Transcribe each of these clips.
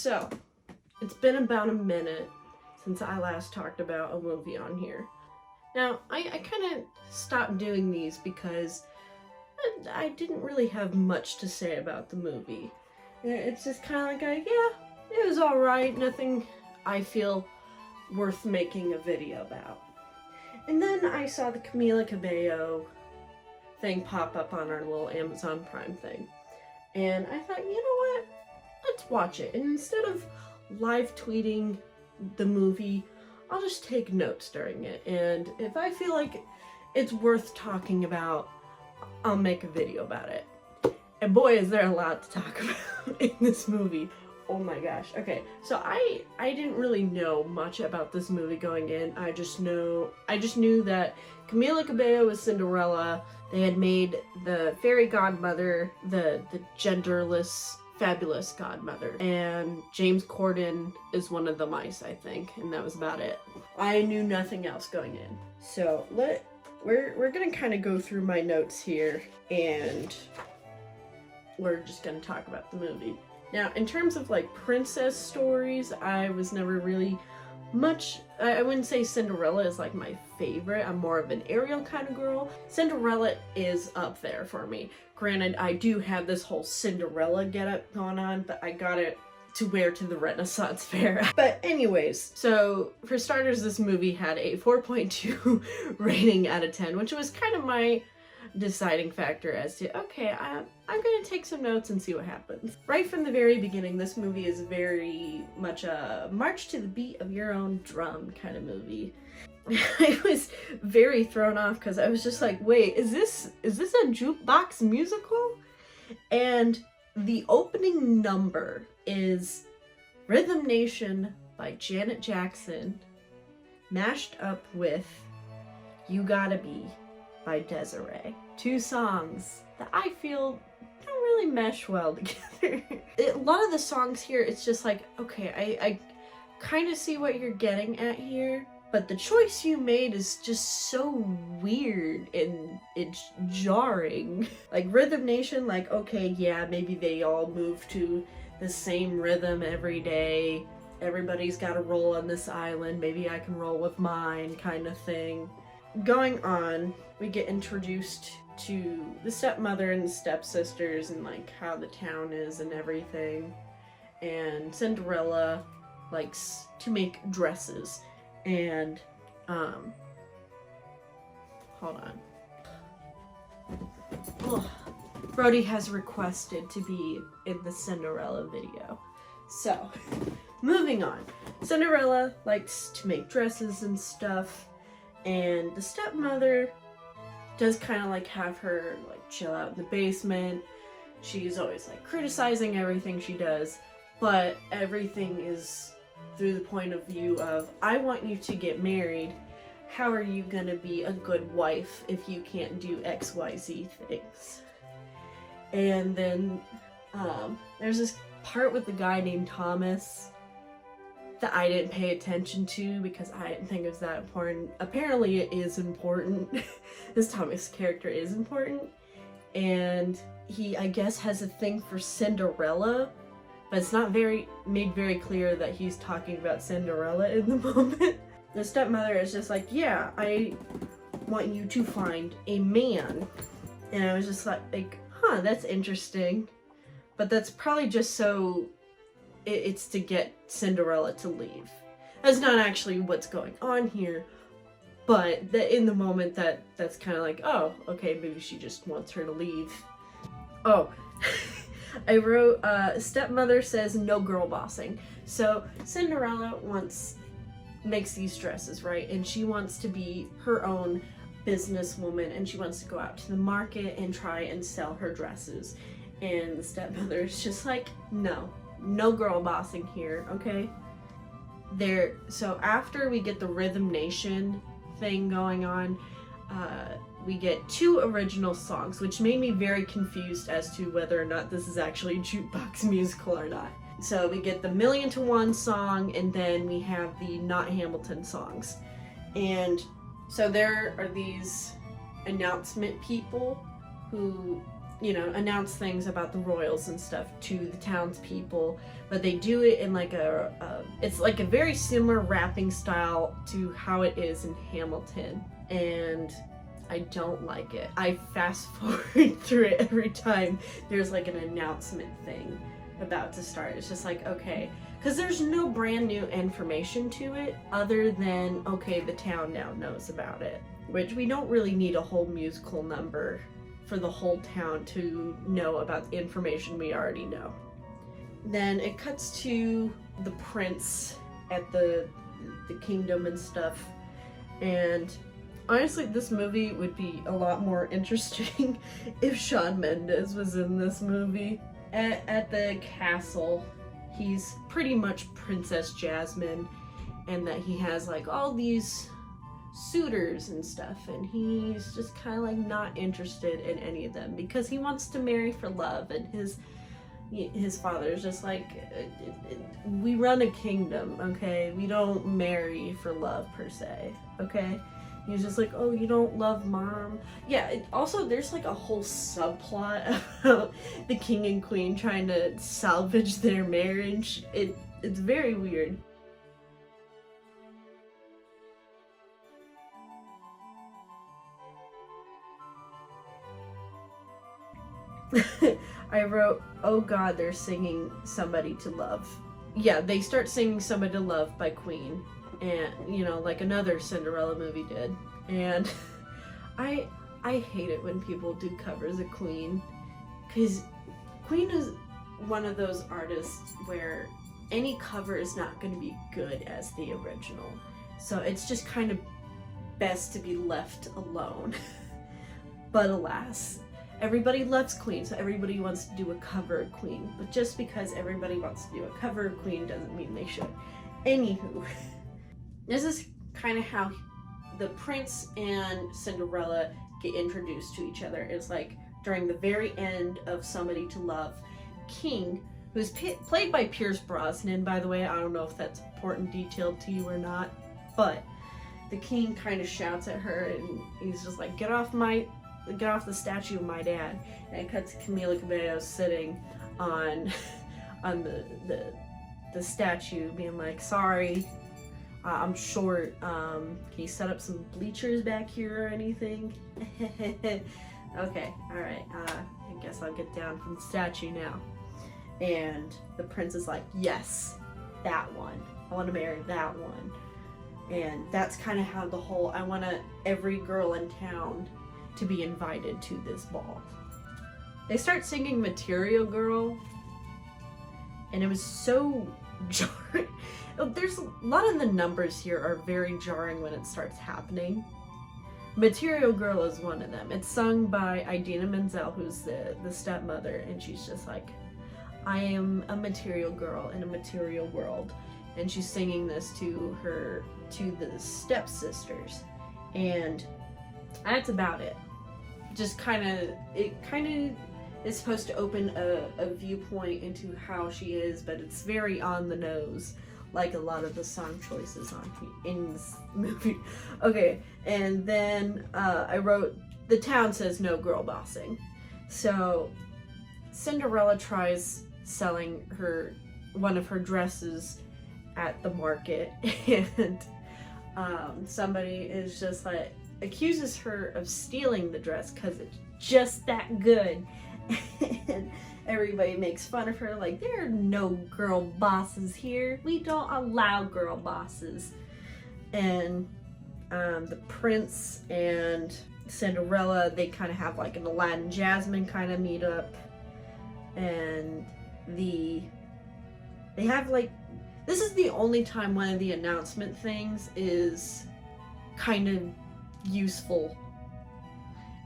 So, it's been about a minute since I last talked about a movie on here. Now, I kind of stopped doing these because I didn't really have much to say about the movie. It's just kind of like, yeah, it was alright, nothing I feel worth making a video about. And then I saw the Camila Cabello thing pop up on our little Amazon Prime thing. And I thought, you know what? Let's watch it. And instead of live tweeting the movie, I'll just take notes during it. And if I feel like it's worth talking about, I'll make a video about it. And boy, is there a lot to talk about in this movie. Oh my gosh. Okay, so I didn't really know much about this movie going in. I just knew that Camila Cabello was Cinderella. They had made the fairy godmother the genderless, fabulous godmother. And James Corden is one of the mice, I think. And that was about it. I knew nothing else going in. So we're gonna kind of go through my notes here, and we're just gonna talk about the movie. Now, in terms of like princess stories, I was never really much, I wouldn't say Cinderella is like my favorite. I'm more of an Ariel kind of girl. Cinderella is up there for me. Granted, I do have this whole Cinderella getup going on, but I got it to wear to the Renaissance Fair. But anyways, so for starters, this movie had a 4.2 rating out of 10, which was kind of my deciding factor as to, okay, I'm gonna take some notes and see what happens. Right from the very beginning, this movie is very much a march to the beat of your own drum kind of movie. I was very thrown off because I was just like, wait, is this a jukebox musical? And the opening number is Rhythm Nation by Janet Jackson, mashed up with You Gotta Be by Desiree. Two songs that I feel don't really mesh well together. A lot of the songs here, it's just like, okay, I kind of see what you're getting at here, but the choice you made is just so weird and it's jarring. Like Rhythm Nation, like, okay, yeah, maybe they all move to the same rhythm every day. Everybody's got to roll on this island. Maybe I can roll with mine kind of thing. Going on, we get introduced to the stepmother and the stepsisters and like how the town is and everything. And Cinderella likes to make dresses. And, hold on. Ugh. Brody has requested to be in the Cinderella video. So, moving on. Cinderella likes to make dresses and stuff. And the stepmother does kind of like have her like chill out in the basement. She's always like criticizing everything she does, but everything is through the point of view of, I want you to get married. How are you gonna be a good wife if you can't do XYZ things? And then there's this part with the guy named Thomas that I didn't pay attention to because I didn't think it was that important. Apparently it is important. This Thomas character is important. And he, I guess, has a thing for Cinderella, but it's not made very clear that he's talking about Cinderella in the moment. The stepmother is just like, yeah, I want you to find a man. And I was just like, huh, that's interesting. But that's probably just so it's to get Cinderella to leave. That's not actually what's going on here, but in the moment that's kind of like, oh, okay, maybe she just wants her to leave. Oh, I wrote, stepmother says no girl bossing. So Cinderella makes these dresses, right? And she wants to be her own businesswoman, and she wants to go out to the market and try and sell her dresses. And the stepmother is just like, no girl bossing here, okay? So after we get the Rhythm Nation thing going on, we get 2 original songs, which made me very confused as to whether or not this is actually a jukebox musical or not. So we get the Million to One song, and then we have the Not Hamilton songs. And so there are these announcement people who you know, announce things about the royals and stuff to the townspeople, but they do it in like it's like a very similar rapping style to how it is in Hamilton, and I don't like it. I fast forward through it every time there's like an announcement thing about to start. It's just like, okay, because there's no brand new information to it other than, okay, the town now knows about it, which we don't really need a whole musical number for the whole town to know about the information we already know. Then it cuts to the prince at the kingdom and stuff, and honestly, this movie would be a lot more interesting if Shawn Mendes was in this movie. At the castle, he's pretty much Princess Jasmine, and that he has like all these suitors and stuff, and he's just kind of like not interested in any of them because he wants to marry for love, and his father's just like, we run a kingdom, okay? We don't marry for love per se, okay? He's just like, oh, you don't love mom? Yeah, also there's like a whole subplot about the king and queen trying to salvage their marriage. It's very weird. I wrote, oh god, they're singing Somebody to Love. Yeah, they start singing Somebody to Love by Queen, and you know, like another Cinderella movie did. And I hate it when people do covers of Queen, because Queen is one of those artists where any cover is not going to be good as the original, so it's just kind of best to be left alone. But alas, everybody loves Queen, so everybody wants to do a cover of Queen. But just because everybody wants to do a cover of Queen doesn't mean they should. Anywho, this is kind of how the prince and Cinderella get introduced to each other. It's like during the very end of Somebody to Love, King, who's played by Pierce Brosnan, by the way. I don't know if that's important detail to you or not, but the king kind of shouts at her, and he's just like, get off the statue of my dad. And it cuts to Camila Cabello sitting on the statue, being like, sorry, I'm short. Can you set up some bleachers back here or anything? Okay, alright, I guess I'll get down from the statue now. And the prince is like, yes, that one. I want to marry that one. And that's kind of how the whole, I want every girl in town to be invited to this ball. They start singing Material Girl, and it was so jarring. There's a lot of the numbers here are very jarring when it starts happening. Material Girl is one of them. It's sung by Idina Menzel, who's the stepmother, and she's just like, I am a material girl in a material world. And she's singing this to the stepsisters, and that's about it. Just it is supposed to open a viewpoint into how she is, but it's very on the nose, like a lot of the song choices in this movie. Okay, and then I wrote, the town says no girl bossing. So Cinderella tries selling one of her dresses at the market, and somebody is just like, accuses her of stealing the dress because it's just that good. And everybody makes fun of her, like, there are no girl bosses here. We don't allow girl bosses. And the prince and Cinderella, they kind of have like an Aladdin Jasmine kind of meetup, and they have like, this is the only time one of the announcement things is kind of useful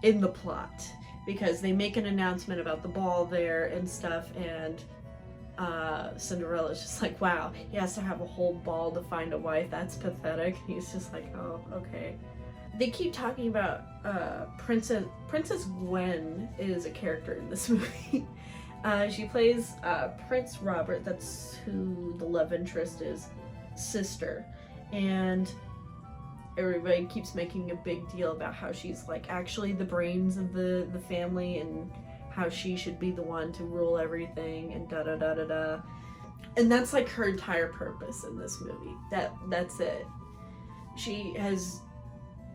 in the plot, because they make an announcement about the ball there and stuff, and Cinderella's just like, wow, he has to have a whole ball to find a wife, that's pathetic. He's just like, oh, okay. They keep talking about Princess Gwen is a character in this movie. She plays Prince Robert, that's who the love interest is, sister, and everybody keeps making a big deal about how she's like actually the brains of the family, and how she should be the one to rule everything and da da da da da. And that's like her entire purpose in this movie. That's it. She has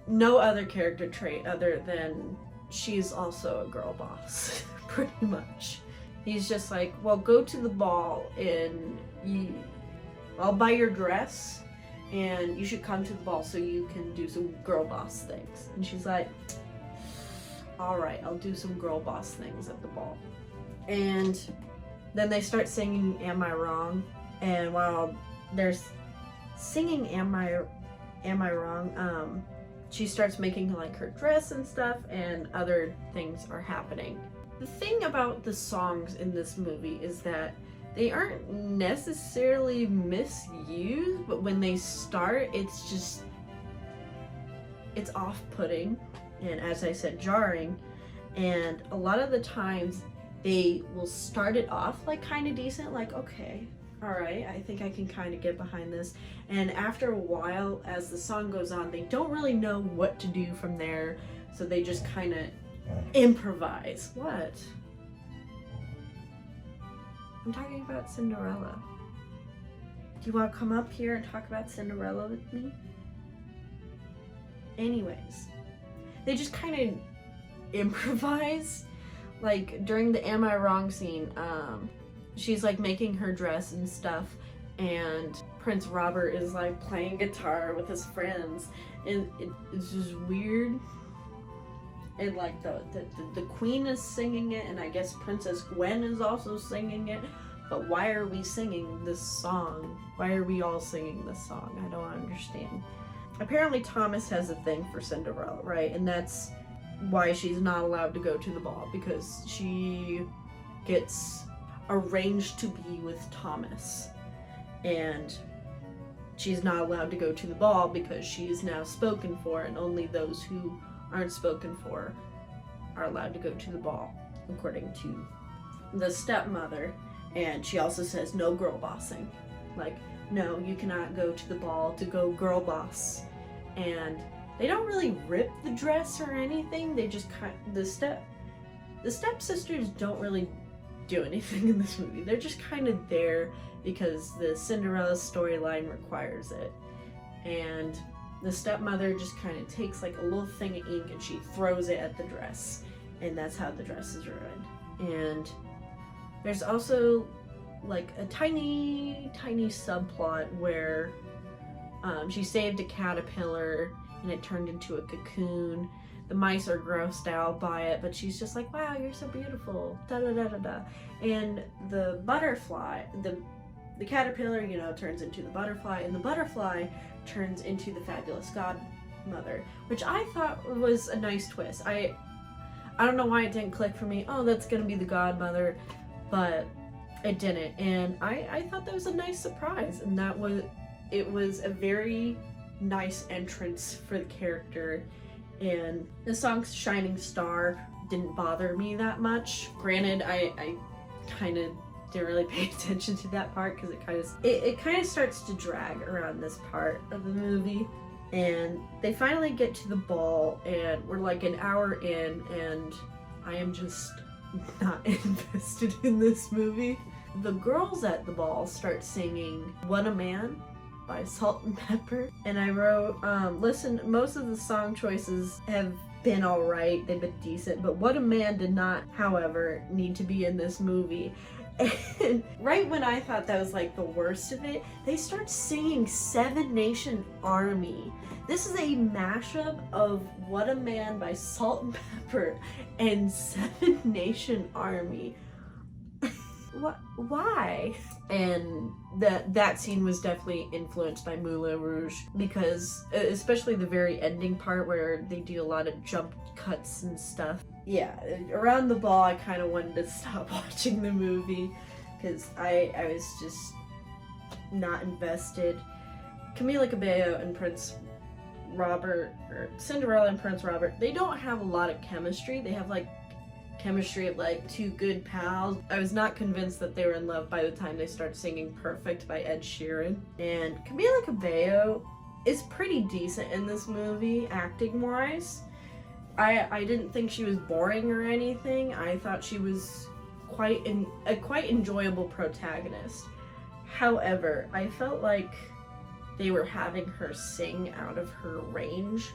no other character trait other than she's also a girl boss, pretty much. He's just like, well, go to the ball and I'll buy your dress and you should come to the ball so you can do some girl boss things. And she's like, all right, I'll do some girl boss things at the ball. And then they start singing Am I Wrong? And while they're singing Am I Wrong, she starts making like her dress and stuff, and other things are happening. The thing about the songs in this movie is that they aren't necessarily misused, but when they start, it's off-putting, and as I said, jarring. And a lot of the times they will start it off like kind of decent, like, okay, all right, I think I can kind of get behind this. And after a while, as the song goes on, they don't really know what to do from there, so they just kind of improvise. What? I'm talking about Cinderella. Do you want to come up here and talk about Cinderella with me? Anyways, they just kind of improvise. Like during the Am I Wrong scene, she's like making her dress and stuff, and Prince Robert is like playing guitar with his friends, and it's just weird. And like the queen is singing it, and I guess Princess Gwen is also singing it. But why are we singing this song? Why are we all singing this song? I don't understand. Apparently Thomas has a thing for Cinderella, right? And that's why she's not allowed to go to the ball, because she gets arranged to be with Thomas, and she's not allowed to go to the ball because she is now spoken for, and only those who aren't spoken for are allowed to go to the ball, according to the stepmother. And she also says no girl bossing, like, no, you cannot go to the ball to go girl boss. And they don't really rip the dress or anything. They just the stepsisters don't really do anything in this movie. They're just kind of there because the Cinderella storyline requires it. And the stepmother just kind of takes like a little thing of ink and she throws it at the dress, and that's how the dress is ruined. And there's also like a tiny subplot where she saved a caterpillar and it turned into a cocoon. The mice are grossed out by it, but she's just like, wow, you're so beautiful, da da da da da. And the butterfly, the caterpillar, you know, turns into the butterfly, and the butterfly turns into the fabulous godmother, which I thought was a nice twist. I don't know why it didn't click for me. Oh, that's gonna be the godmother, but it didn't. And I thought that was a nice surprise, and it was a very nice entrance for the character. And the song Shining Star didn't bother me that much. Granted, I kind of didn't really pay attention to that part because it kind of starts to drag around this part of the movie. And they finally get to the ball, and we're like an hour in, and I am just not invested in this movie. The girls at the ball start singing What a Man by Salt and Pepper, and I wrote, listen, most of the song choices have been alright, they've been decent, but What a Man did not, however, need to be in this movie. And right when I thought that was like the worst of it, they start singing Seven Nation Army. This is a mashup of What a Man by Salt and Pepper and Seven Nation Army. Why? And that scene was definitely influenced by Moulin Rouge, because especially the very ending part where they do a lot of jump cuts and stuff. Yeah, around the ball I kind of wanted to stop watching the movie because I was just not invested. Camila Cabello and Prince Robert, or Cinderella and Prince Robert, they don't have a lot of chemistry. They have like chemistry of like two good pals. I was not convinced that they were in love by the time they start singing Perfect by Ed Sheeran. And Camila Cabello is pretty decent in this movie, acting wise. I didn't think she was boring or anything. I thought she was a quite enjoyable protagonist. However, I felt like they were having her sing out of her range.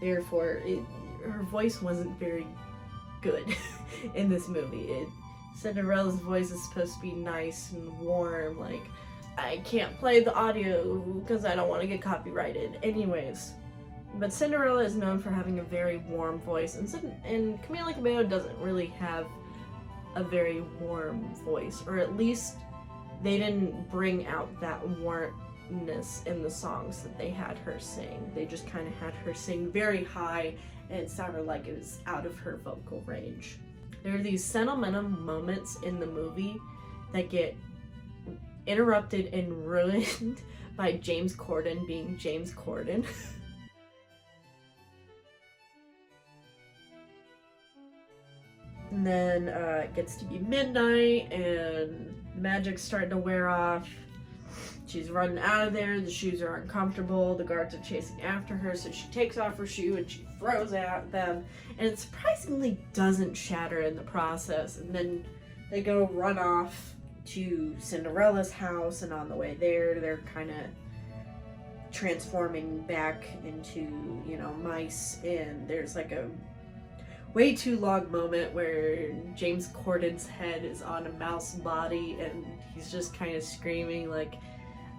Therefore, her voice wasn't very good in this movie. Cinderella's voice is supposed to be nice and warm. Like, I can't play the audio because I don't want to get copyrighted. Anyways, but Cinderella is known for having a very warm voice, and Camila Cabello doesn't really have a very warm voice, or at least they didn't bring out that warmness in the songs that they had her sing. They just kind of had her sing very high, and it sounded like it was out of her vocal range. There are these sentimental moments in the movie that get interrupted and ruined by James Corden being James Corden. And then it gets to be midnight and magic's starting to wear off. She's running out of there, the shoes are uncomfortable, the guards are chasing after her, so she takes off her shoe and she throws at them, and it surprisingly doesn't shatter in the process. And then they go run off to Cinderella's house, and on the way there, they're kind of transforming back into, you know, mice, and there's like a way too long moment where James Corden's head is on a mouse body and he's just kind of screaming like,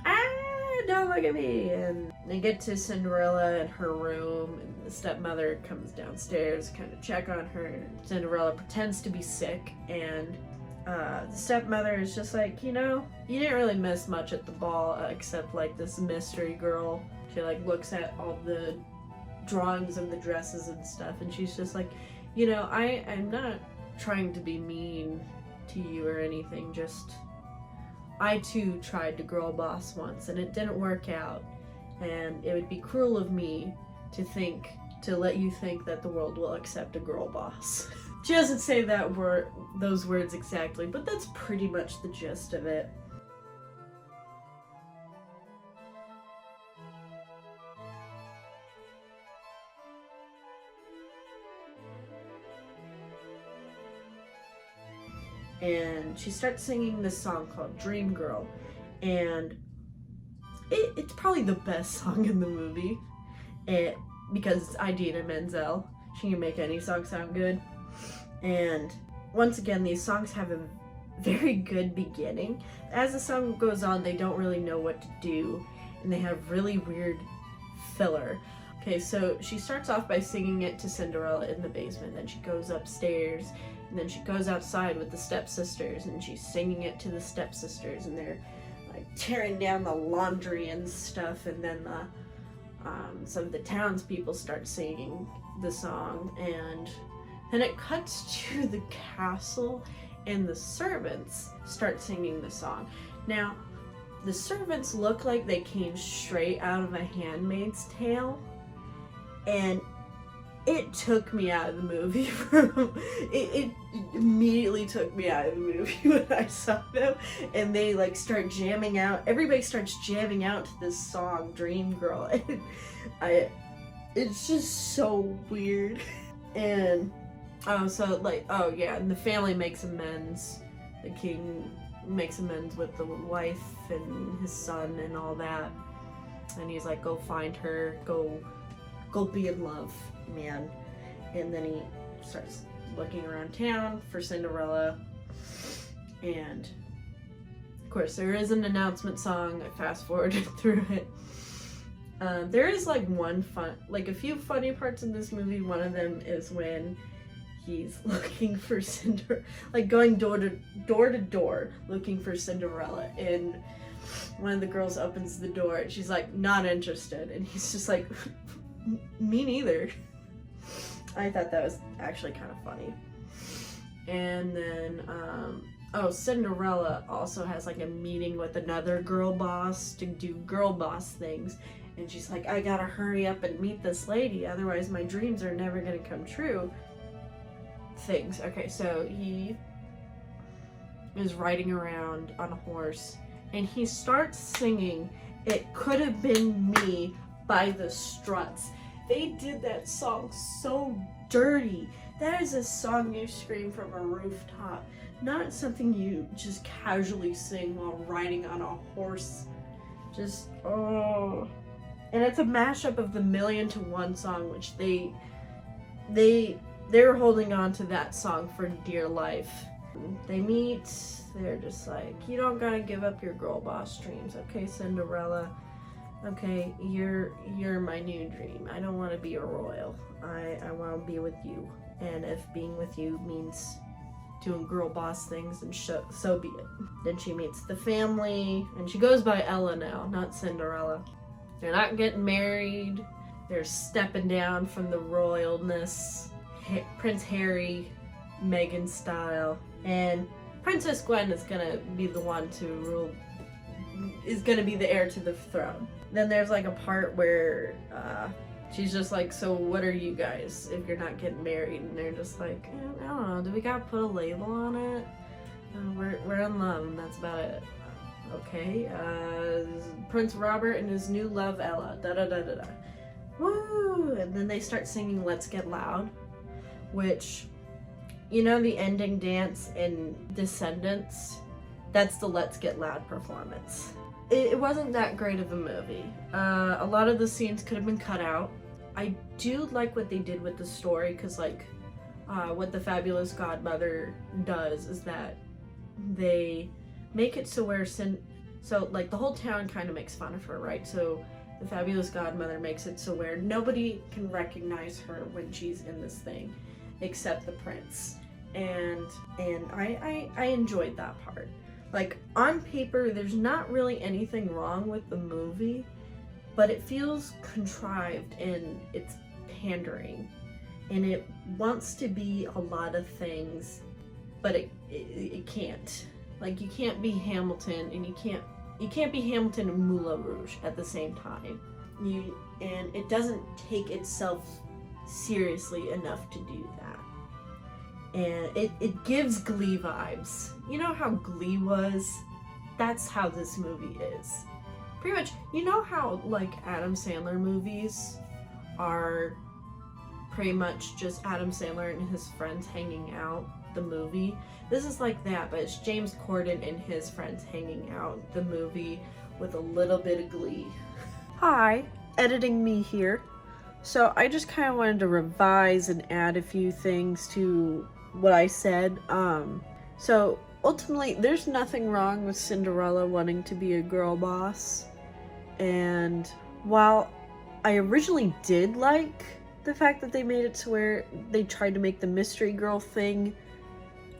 "Ah, don't look at me!" And they get to Cinderella in her room, and the stepmother comes downstairs to kind of check on her. Cinderella pretends to be sick, and the stepmother is just like, you know, you didn't really miss much at the ball except like this mystery girl. She like looks at all the drawings of the dresses and stuff, and she's just like, you know, I'm not trying to be mean to you or anything, just I too tried to girl boss once and it didn't work out, and it would be cruel of me to let you think that the world will accept a girl boss. She doesn't say those words exactly, but that's pretty much the gist of it. And she starts singing this song called Dream Girl, and it's probably the best song in the movie, because it's Idina Menzel. She can make any song sound good. And once again, these songs have a very good beginning. As the song goes on, they don't really know what to do, and they have really weird filler. Okay, so she starts off by singing it to Cinderella in the basement, then she goes upstairs, and then she goes outside with the stepsisters, and she's singing it to the stepsisters, and they're like tearing down the laundry and stuff, and then some of the townspeople start singing the song, and then it cuts to the castle, and the servants start singing the song. Now, the servants look like they came straight out of A Handmaid's Tale, and it took me out of the movie. It immediately took me out of the movie when I saw them, and they like start jamming out. Everybody starts jamming out to this song, Dream Girl, and it's just so weird. And and the family makes amends. The king makes amends with the wife and his son and all that, and he's like, go find her, go be in love, man. And then he starts looking around town for Cinderella, and of course there is an announcement song. I fast forwarded through it. There is like a few funny parts in this movie. One of them is when he's looking for Cinderella, like going door to door looking for Cinderella, and one of the girls opens the door and she's like, not interested, and he's just like, me neither. I thought that was actually kind of funny. And then Cinderella also has like a meeting with another girl boss to do girl boss things, and she's like, I gotta hurry up and meet this lady, otherwise my dreams are never gonna come true. Things. Okay, so he is riding around on a horse, and he starts singing It Could Have Been Me by the Struts. They did that song so dirty. That is a song you scream from a rooftop, not something you just casually sing while riding on a horse. Just, oh. And it's a mashup of the Million to One song, which they're holding on to that song for dear life. They meet, they're just like, you don't gotta give up your girl boss dreams, okay, Cinderella? Okay, you're my new dream. I don't want to be a royal. I want to be with you. And if being with you means doing girl boss things, then so be it. Then she meets the family, and she goes by Ella now, not Cinderella. They're not getting married. They're stepping down from the royalness. Prince Harry, Meghan style. And Princess Gwen is gonna be the one to rule, is gonna be the heir to the throne. Then there's like a part where she's just like, so what are you guys if you're not getting married? And they're just like, I don't know, do we gotta put a label on it? We're in love and that's about it. Okay, Prince Robert and his new love Ella, da-da-da-da-da. Woo! And then they start singing Let's Get Loud, which, you know, the ending dance in Descendants? That's the Let's Get Loud performance. It wasn't that great of a movie. A lot of the scenes could have been cut out. I do like what they did with the story, because like what the Fabulous Godmother does is that they make it so where so like the whole town kind of makes fun of her, right? So the Fabulous Godmother makes it so where nobody can recognize her when she's in this thing except the prince. And I enjoyed that part. Like, on paper, there's not really anything wrong with the movie, but it feels contrived in its pandering. And it wants to be a lot of things, but it can't. Like, you can't be Hamilton, and you can't be Hamilton and Moulin Rouge at the same time. And it doesn't take itself seriously enough to do that. And it gives Glee vibes. You know how Glee was? That's how this movie is. Pretty much, you know how like Adam Sandler movies are pretty much just Adam Sandler and his friends hanging out, the movie? This is like that, but it's James Corden and his friends hanging out, the movie, with a little bit of Glee. Hi, editing me here. So I just kind of wanted to revise and add a few things to what I said. So ultimately, there's nothing wrong with Cinderella wanting to be a girl boss. And while I originally did like the fact that they made it to where they tried to make the mystery girl thing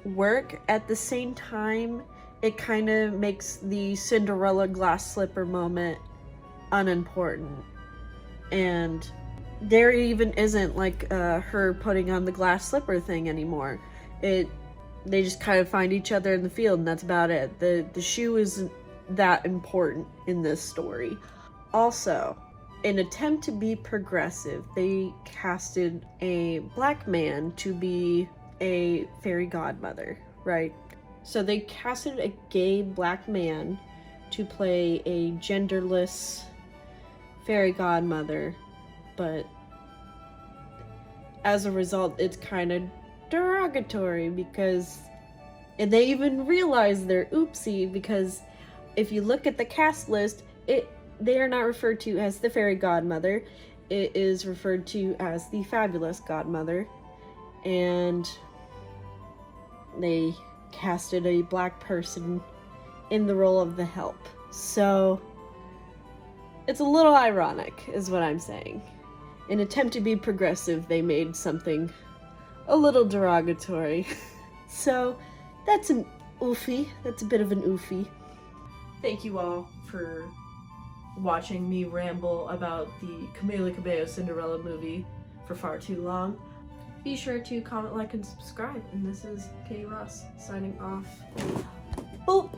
work, at the same time, it kind of makes the Cinderella glass slipper moment unimportant. And there even isn't like her putting on the glass slipper thing anymore. They just kind of find each other in the field and that's about it. The shoe isn't that important in this story. Also, in an attempt to be progressive, they casted a black man to be a fairy godmother, right? So they casted a gay black man to play a genderless fairy godmother, but as a result, it's kind of derogatory because, and they even realize they're oopsie, because if you look at the cast list, they are not referred to as the fairy godmother. It is referred to as the fabulous godmother, and they casted a black person in the role of the help. So it's a little ironic, is what I'm saying. In an attempt to be progressive, they made something a little derogatory. So that's an oofy. That's a bit of an oofy. Thank you all for watching me ramble about the Camila Cabello Cinderella movie for far too long. Be sure to comment, like, and subscribe. And this is Katie Ross signing off. Boop!